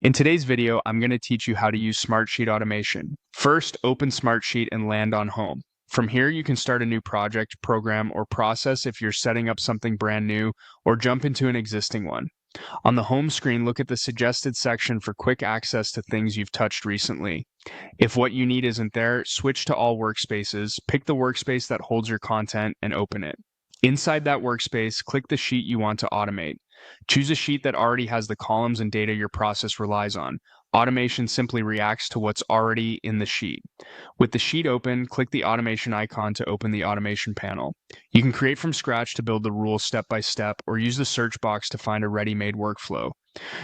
In today's video, I'm going to teach you how to use Smartsheet Automation. First, open Smartsheet and land on Home. From here, you can start a new project, program, or process if you're setting up something brand new, or jump into an existing one. On the home screen, look at the suggested section for quick access to things you've touched recently. If what you need isn't there, switch to all workspaces, pick the workspace that holds your content, and open it. Inside that workspace, click the sheet you want to automate. Choose a sheet that already has the columns and data your process relies on. Automation simply reacts to what's already in the sheet. With the sheet open, click the automation icon to open the automation panel. You can create from scratch to build the rules step by step, or use the search box to find a ready-made workflow.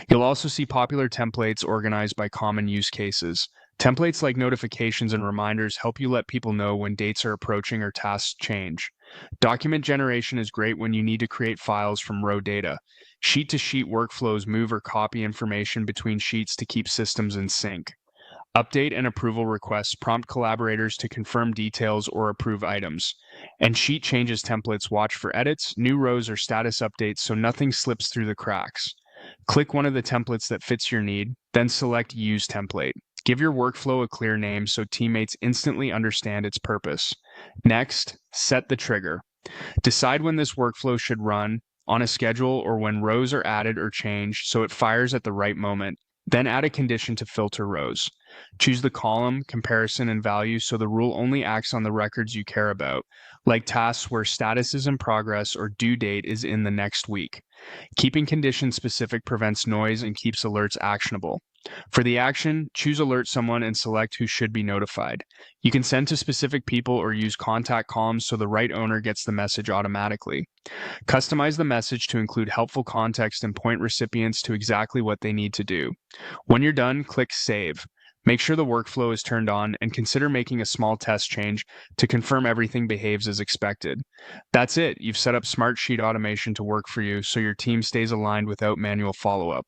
You'll also see popular templates organized by common use cases. Templates like notifications and reminders help you let people know when dates are approaching or tasks change. Document generation is great when you need to create files from raw data. Sheet-to-sheet workflows move or copy information between sheets to keep systems in sync. Update and approval requests prompt collaborators to confirm details or approve items. And sheet changes templates watch for edits, new rows, or status updates so nothing slips through the cracks. Click one of the templates that fits your need, then select Use Template. Give your workflow a clear name so teammates instantly understand its purpose. Next, set the trigger. Decide when this workflow should run, on a schedule, or when rows are added or changed so it fires at the right moment. Then add a condition to filter rows. Choose the column, comparison, and value so the rule only acts on the records you care about, like tasks where status is in progress or due date is in the next week. Keeping condition specific prevents noise and keeps alerts actionable. For the action, choose Alert Someone and select who should be notified. You can send to specific people or use contact columns so the right owner gets the message automatically. Customize the message to include helpful context and point recipients to exactly what they need to do. When you're done, click Save. Make sure the workflow is turned on and consider making a small test change to confirm everything behaves as expected. That's it. You've set up Smartsheet Automation to work for you so your team stays aligned without manual follow-up.